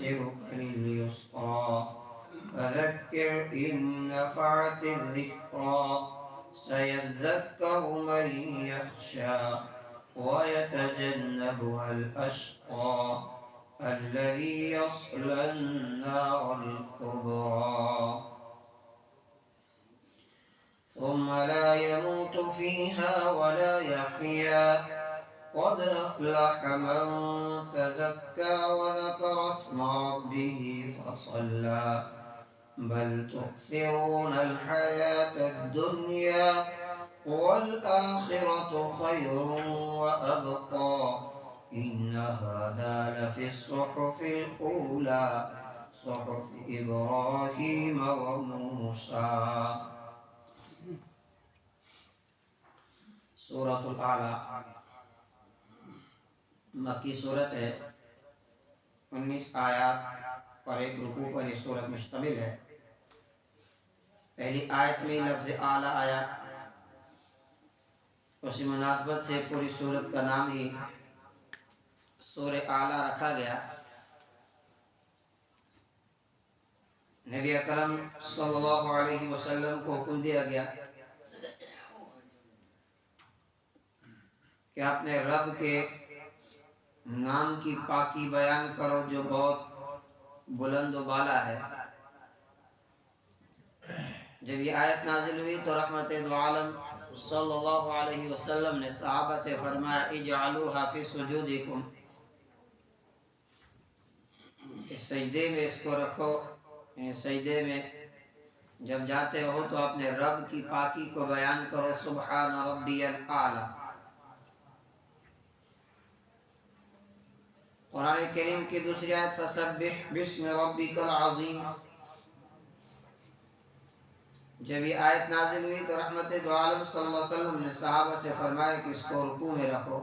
ونيسرك لليسرى فذكر إن نفعت الذكرى سيذكر من يخشى ويتجنبها الأشقى الذي يصلى النار الكبرى ثم لا يموت فيها ولا يحيا قد أفلح من تزكى وذكر اسم ربه فصلى بل تؤثرون الحياة الدنيا والآخرة خير وأبقى إن هذا لفي الصحف الأولى صحف إبراهيم وموسى. سورۃ الاعلیٰ مکی صورت ہے، 19 آیات اور ایک رکوع پر یہ صورت مشتمل ہے۔ پہلی آیت میں لفظ اعلیٰ آیا، اسی مناسبت سے پوری صورت کا نام ہی سورہ اعلیٰ رکھا گیا۔ نبی اکرم صلی اللہ علیہ وسلم کو حکم دیا گیا کہ اپنے رب کے نام کی پاکی بیان کرو جو بہت بلند و بالا ہے۔ جب یہ آیت نازل ہوئی تو رحمت دو عالم صلی اللہ علیہ وسلم نے صحابہ سے فرمایا اجعلوها فی سجودکم، اس سجدے میں اس کو رکھو، یعنی سجدے میں جب جاتے ہو تو اپنے رب کی پاکی کو بیان کرو، سبحان ربی الاعلی۔ قرآن کریم کی دوسری آیت فسبح باسم ربک العظیم، جب یہ آیت نازل ہوئی تو رحمت دو عالم صلی اللہ علیہ وسلم نے صحابہ سے فرمایا کہ اس کو رکوع میں رکھو۔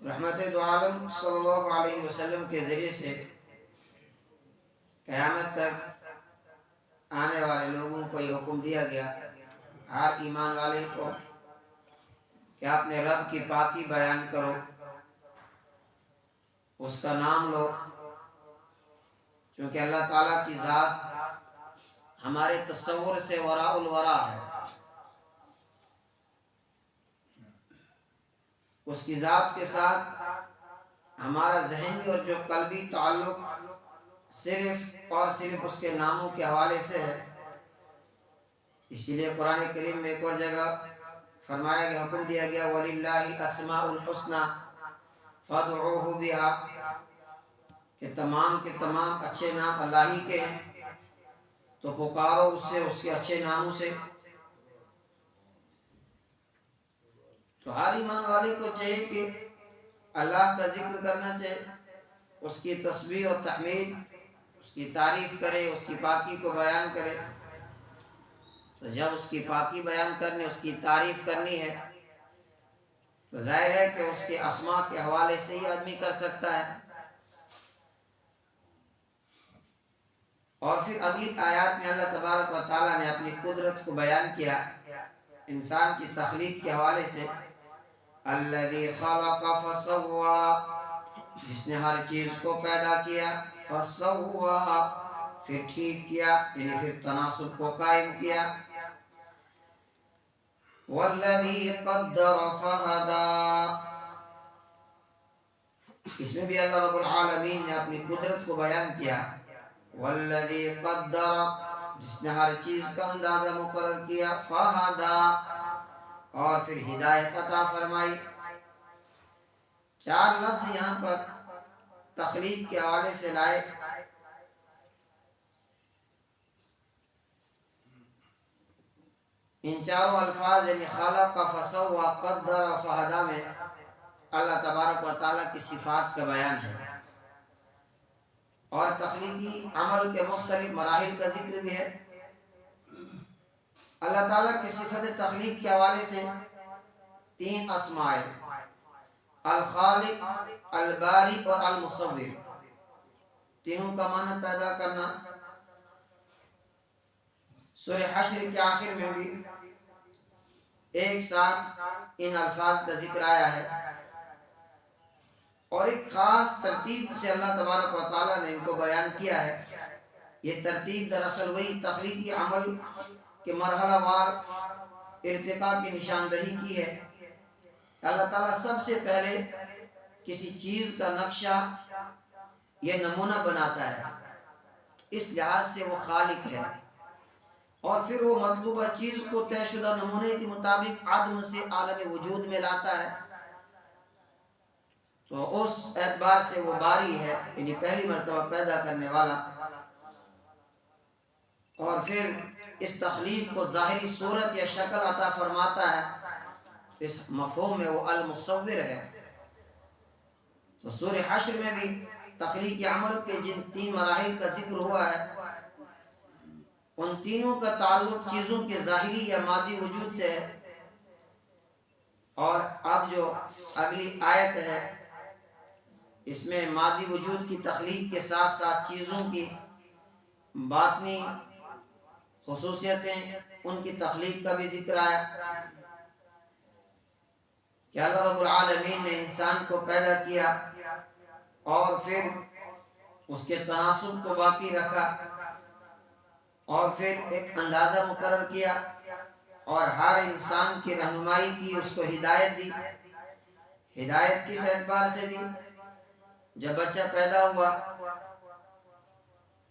رحمت دو عالم صلی اللہ علیہ وسلم کے ذریعے سے قیامت تک آنے والے لوگوں کو یہ حکم دیا گیا، ہر ایمان والے کو، کہ اپنے رب کی پاکی بیان کرو، اس کا نام لو، چونکہ اللہ تعالیٰ کی ذات ہمارے تصور سے وراء الورا ہے۔ اس کی ذات کے ساتھ ہمارا ذہنی اور جو قلبی تعلق صرف اور صرف اس کے ناموں کے حوالے سے ہے۔ اسی لیے قرآن کریم میں ایک اور جگہ فرمایا گیا، حکم دیا گیا وَلِلَّهِ الْأَسْمَاءُ الْحُسْنَى فَادْعُوهُ بِهَا، کہ تمام کے تمام اچھے نام اللہ ہی کے ہیں تو پکارو اس سے، اس کے اچھے ناموں سے۔ تو ہر ایمان والے کو چاہیے کہ اللہ کا ذکر کرنا چاہیے، اس کی تسبیح و تحمید، اس کی تعریف کرے، اس کی پاکی کو بیان کرے۔ تو جب اس کی پاکی بیان کرنی، اس کی تعریف کرنی ہے تو ظاہر ہے کہ اس کے اسماء کے حوالے سے ہی آدمی کر سکتا ہے۔ اور پھر اگلی آیات میں اللہ تبارک و تعالیٰ نے اپنی قدرت کو بیان کیا انسان کی تخلیق کے حوالے سے، الذی خلق فسوی، جس نے ہر چیز کو پیدا کیا، فسوی، پھر ٹھیک کیا، یعنی پھر تناسب کو قائم کیا، والذی قدر فہدی، اس میں بھی اللہ رب العالمین نے اپنی قدرت کو بیان کیا، والذی قدر، جس نے ہر چیز کا اندازہ مقرر کیا، فہدی، اور پھر ہدایت عطا فرمائی۔ چار لفظ یہاں پر تخلیق کے حوالے سے لائے۔ ان چاروں الفاظ یعنی خلق، فسوی، قدر، فہدی میں اللہ تبارک و تعالیٰ کی صفات کا بیان ہے، اور تخلیقی عمل کے مختلف مراحل کا ذکر بھی ہے۔ اللہ تعالیٰ کی صفت تخلیق کے حوالے سے 3 اسماء، الخالق، الباری اور المصور، تینوں کا معنی پیدا کرنا۔ سورہ حشر کے آخر میں بھی ایک ساتھ ان الفاظ کا ذکر آیا ہے، اور ایک خاص ترتیب سے اللہ تبارک و تعالیٰ نے ان کو بیان کیا ہے۔ یہ ترتیب دراصل وہی تخلیقی عمل کے مرحلہ وار ارتقاء کی نشاندہی کی ہے۔ اللہ تعالیٰ سب سے پہلے کسی چیز کا نقشہ یا نمونہ بناتا ہے، اس لحاظ سے وہ خالق ہے، اور پھر وہ مطلوبہ چیز کو طے شدہ نمونے کے مطابق عدم سے عالم وجود میں لاتا ہے۔ تو اس اعتبار سے وہ باری ہے، یعنی پہلی مرتبہ پیدا کرنے والا، اور پھر اس تخلیق کو ظاہری صورت یا شکل عطا فرماتا ہے۔ اس مفہوم میں وہ المصور ہے۔ تو سورہ حشر میں بھی تخلیق عمل کے جن 3 مراحل کا ذکر ہوا ہے، ان تینوں کا تعلق چیزوں کے ظاہری یا مادی وجود سے ہے۔ اور اب جو اگلی آیت ہے، اس میں مادی وجود کی تخلیق کے ساتھ ساتھ چیزوں کی باطنی خصوصیتیں، ان کی تخلیق کا بھی ذکر آیا کہ اللہ رب العالمین نے انسان کو پیدا کیا اور پھر اس کے تناسب کو باقی رکھا، اور پھر ایک اندازہ مقرر کیا اور ہر انسان کی رہنمائی کی، اس کو ہدایت دی۔ ہدایت کس اعتبار سے دی؟ جب بچہ پیدا ہوا،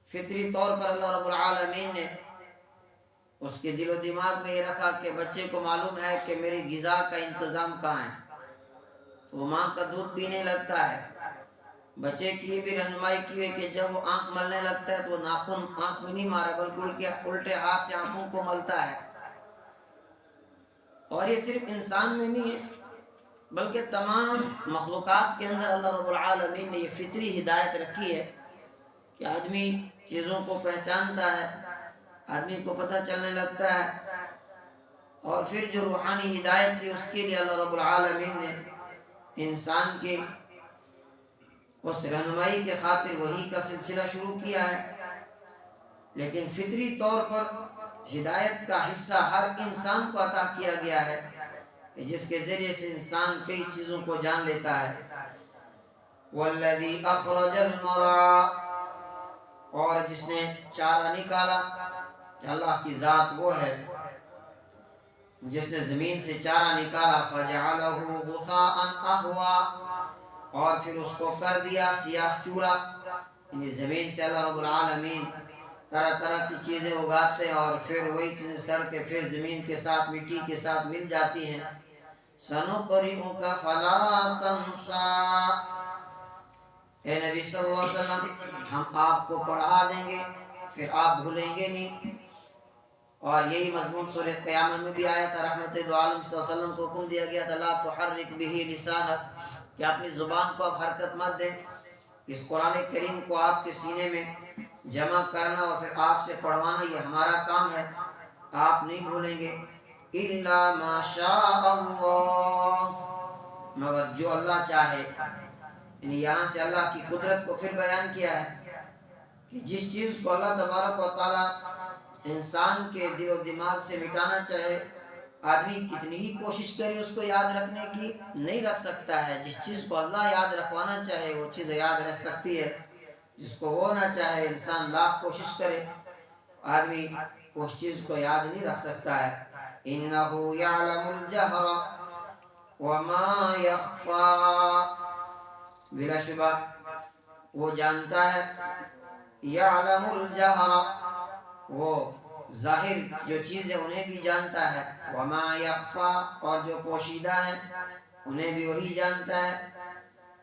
فطری طور پر اللہ رب العالمین نے اس کے دل و دماغ میں یہ رکھا کہ بچے کو معلوم ہے کہ میری غذا کا انتظام کہاں ہے، تو وہ ماں کا دودھ پینے لگتا ہے۔ بچے کی یہ بھی رہنمائی کی ہے کہ جب وہ آنکھ ملنے لگتا ہے تو وہ ناخن آنکھ میں نہیں مارا بلکہ الٹے ہاتھ سے آنکھوں کو ملتا ہے۔ اور یہ صرف انسان میں نہیں ہے بلکہ تمام مخلوقات کے اندر اللہ رب العالمین نے یہ فطری ہدایت رکھی ہے کہ آدمی چیزوں کو پہچانتا ہے، آدمی کو پتہ چلنے لگتا ہے، اور پھر جو روحانی ہدایت تھی اس کے لیے اللہ رب العالمین نے انسان کی اس رہنمائی کے خاطر وحی کا سلسلہ شروع کیا ہے۔ لیکن فطری طور پر ہدایت کا حصہ ہر انسان کو عطا کیا گیا ہے، جس کے ذریعے سے انسان کئی چیزوں کو جان لیتا ہے۔ والذی اخرج المرعى، اور جس نے چارہ نکالا، کہ اللہ کی ذات وہ ہے جس نے زمین سے چارہ نکالا، فجعلہ غثاء احوا، اور پھر اس کو کر دیا سیاہ چورا۔ یعنی زمین سے اللہ رب العالمین طرح طرح کی چیزیں اگاتے ہیں اور پھر وہی چیزیں سڑ کے پھر زمین کے ساتھ مٹی کے ساتھ مل جاتی ہیں۔ سنقرئک فلا تنسیٰ، اے نبی صلی اللہ علیہ وسلم ہم آپ کو پڑھا دیں گے پھر آپ بھولیں گے نہیں۔ اور یہی مضمون سورہ قیامت میں بھی آیا تھا۔ رحمت دو عالم صلی اللہ علیہ وسلم کو حکم دیا گیا تھا لا تحرک بہ لسانک، کہ اپنی زبان کو آپ حرکت مت دیں۔ اس قرآن کریم کو آپ کے سینے میں جمع کرنا اور پھر آپ سے پڑھوانا یہ ہمارا کام ہے، آپ نہیں بھولیں گے۔ الا ما شاء اللہ، مگر جو اللہ چاہے۔ یعنی یہاں سے اللہ کی قدرت کو پھر بیان کیا ہے کہ جس چیز کو اللہ تبارک و تعالیٰ انسان کے دل و دماغ سے مٹانا چاہے، آدمی کتنی ہی کوشش کرے اس کو یاد رکھنے کی، نہیں رکھ سکتا ہے۔ جس چیز کو اللہ یاد رکھوانا چاہے وہ چیز یاد رہ سکتی ہے، جس کو وہ نہ چاہے انسان لاکھ کوشش کرے آدمی اس چیز کو یاد نہیں رکھ سکتا ہے۔ انہو یعلم الجہر وما یخفا، بلا شبہ وہ جانتا ہے، یعلم الجہر وہ ظاہر جو چیزیں انہیں بھی جانتا ہے، وما یخفا اور جو پوشیدہ ہیں انہیں بھی وہی جانتا ہے۔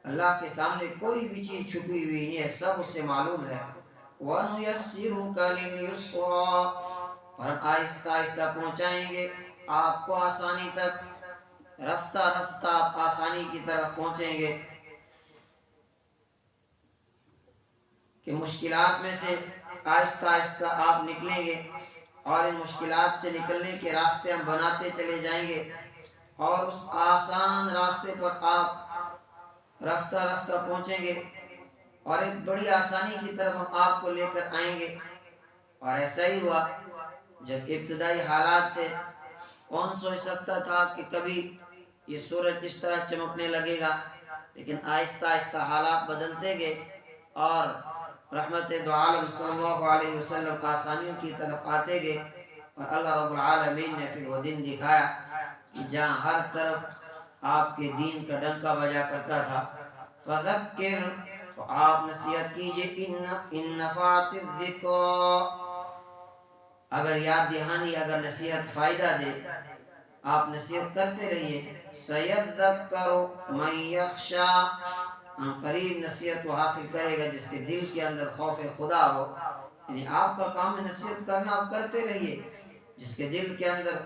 اللہ کے سامنے کوئی بھی چیز چھپی ہوئی نہیں ہے، سب اسے معلوم ہے۔ وَنُيَسِّرُكَ لِلْيُسْرَىٰ، اور ہم آہستہ آہستہ پہنچائیں گے آپ کو آسانی تک، رفتہ رفتہ آپ آسانی کی طرف پہنچیں گے، کہ مشکلات میں سے آہستہ آہستہ آپ نکلیں گے، اور ان مشکلات سے نکلنے کے راستے ہم بناتے چلے جائیں گے، اور اس آسان راستے پر آپ رفتہ رفتہ پہنچیں گے، اور ایک بڑی آسانی کی طرف ہم آپ کو لے کر آئیں گے۔ اور ایسا ہی ہوا جب ابتدائی حالات تھے کون سوچ سکتا تھا کہ کبھی یہ سورج اس طرح چمکنے لگے گا، لیکن آہستہ آہستہ حالات بدلتے گئے اور رحمت دو عالم صلی اللہ علیہ وسلم آسانیوں کی طرف آتے گئے، اور اللہ رب العالمین نے پھر وہ دن دکھایا کہ جہاں ہر طرف آپ کے دین کا ڈنکا بجا کرتا تھا، فذکر، تو آپ نصیحت کیجئے، ان نفعت الذکر، اگر یاد دہانی، اگر نصیحت فائدہ دے، آپ نصیحت کرتے رہیے، سیذکر من یخشا، ان قریب نصیحت کو حاصل کرے گا جس کے دل کے اندر خوف خدا ہو، یعنی آپ کا کام ہے نصیحت کرنا، آپ کرتے رہیے، جس کے دل کے اندر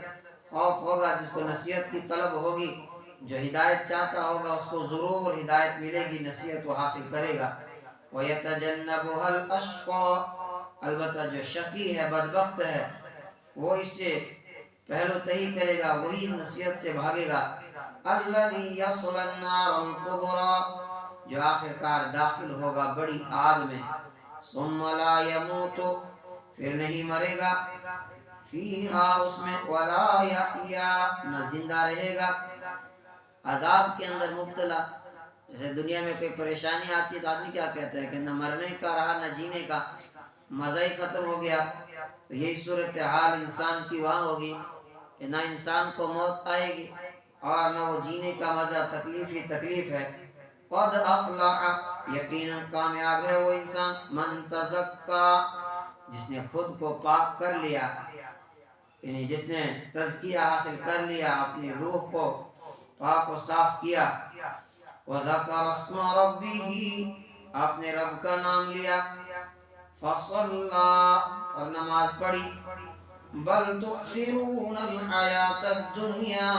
خوف ہوگا، جس کو نصیحت کی طلب ہوگی، جو ہدایت چاہتا ہوگا اس کو ضرور ہدایت ملے گی، نصیحت کو حاصل کرے گا۔ وَيَتَجَنَّبُهَا الْأَشْقَى، البتہ جو شقی ہے، بدبخت ہے، وہ اس سے پہلو تہی کرے گا، وہی نصیحت سے بھاگے گا، الَّذِي يَصْلَى النَّارَ الْكُبْرَى، جو آخر کار داخل ہوگا بڑی آگ میں، ثُمَّ لَا يَمُوتُ، پھر نہیں مرے گا، فیہا، اس میں، وَلَا يَحْيَا، نہ زندہ رہے گا، عذاب کے اندر مبتلا۔ جیسے دنیا میں کوئی پریشانی آتی ہے تو آدمی کیا کہتا ہے کہ نہ مرنے کا رہا نہ جینے کا، مزہ ہی ختم ہو گیا، تو یہی صورتحال انسان کی وہاں ہوگی کہ نہ انسان کو موت آئے گی اور نہ وہ جینے کا مزہ، تکلیف ہی تکلیف ہے۔ قد افلح، یقیناً کامیاب ہے وہ انسان، من تزکا، جس نے خود کو پاک کر لیا، یعنی جس نے تزکیہ حاصل کر لیا، اپنی روح کو پاک و صاف کیا، وذکر اسم ربہ، اپنے رب کا نام لیا، فصلی، اور نماز پڑھی، بل تؤثرون الحیات الدنیا،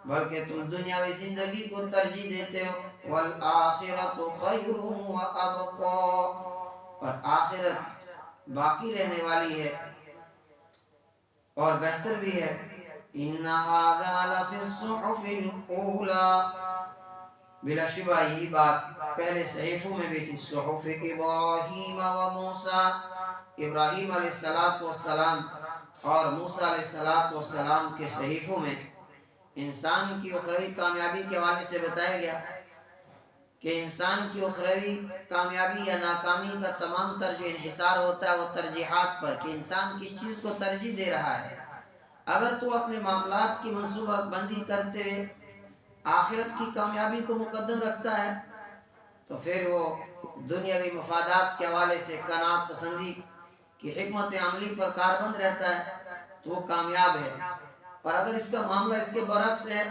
بلکہ تم دنیاوی زندگی کو ترجیح دیتے ہو، والآخرۃ خیر وابقی، اور آخرت باقی رہنے والی ہے اور بہتر بھی ہے، ان ھذا لفی الصحف الاولی، بلا شبہ یہی بات پہلے صحیفوں میں بھی تھی، صحف ابراہیم و موسیٰ، ابراہیم علیہ السلام اور موسیٰ علیہ السلام کے صحیفوں میں انسان کی اخروی کامیابی کے حوالے سے بتایا گیا کہ انسان کی اخروی کامیابی یا ناکامی کا تمام تر جو انحصار ہوتا ہے وہ ترجیحات پر، کہ انسان کس چیز کو ترجیح دے رہا ہے۔ اگر تو اپنے معاملات کی منصوبہ بندی کرتے ہوئے آخرت کی کامیابی کو مقدم رکھتا ہے تو پھر وہ دنیاوی مفادات کے حوالے سے قناعت پسندی کی حکمت عملی پر کاربند رہتا ہے تو وہ کامیاب ہے، اور اگر اس کا معاملہ اس کے برعکس ہے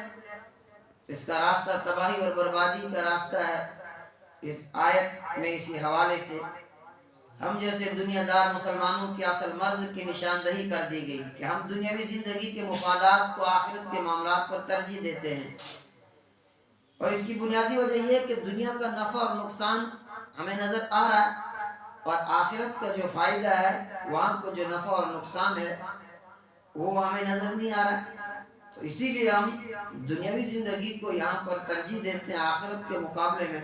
تو اس کا راستہ تباہی اور بربادی کا راستہ ہے۔ اس آیت میں اسی حوالے سے ہم جیسے دنیا دار مسلمانوں کی اصل مرض کی نشاندہی کر دی گئی کہ ہم دنیاوی زندگی کے مفادات کو آخرت کے معاملات پر ترجیح دیتے ہیں، اور اس کی بنیادی وجہ یہ ہے کہ دنیا کا نفع اور نقصان ہمیں نظر آ رہا ہے، اور آخرت کا جو فائدہ ہے، وہاں کا جو نفع اور نقصان ہے وہ ہمیں نظر نہیں آ رہا، تو اسی لیے ہم دنیاوی زندگی کو یہاں پر ترجیح دیتے ہیں آخرت کے مقابلے میں،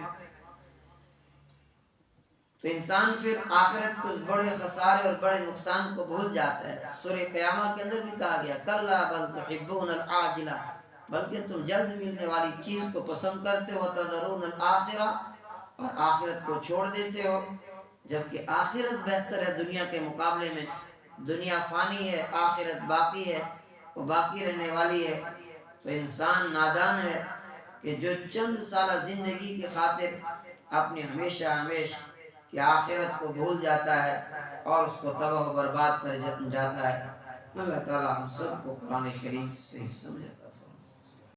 تو انسان پھر آخرت کو بڑے خسارے اور بڑے نقصان کو بھول جاتا ہے۔ سورہ قیامہ کے اندر بھی کہا گیا، کلا بل تحبون العاجلہ، بلکہ تم جلد ملنے والی چیز کو پسند کرتے ہو، تذرون الآخرہ، اور آخرت کو چھوڑ دیتے ہو، جبکہ آخرت بہتر ہے دنیا کے مقابلے میں۔ دنیا فانی ہے، آخرت باقی ہے، وہ باقی رہنے والی ہے، تو انسان نادان ہے کہ جو چند سالہ زندگی کی خاطر اپنی ہمیشہ کہ آخرت کو بھول جاتا ہے اور اس کو تباہ و برباد کر جاتا ہے۔ اللہ تعالی ہم سب کو قرآن کریم صحیح سمجھتا ہے۔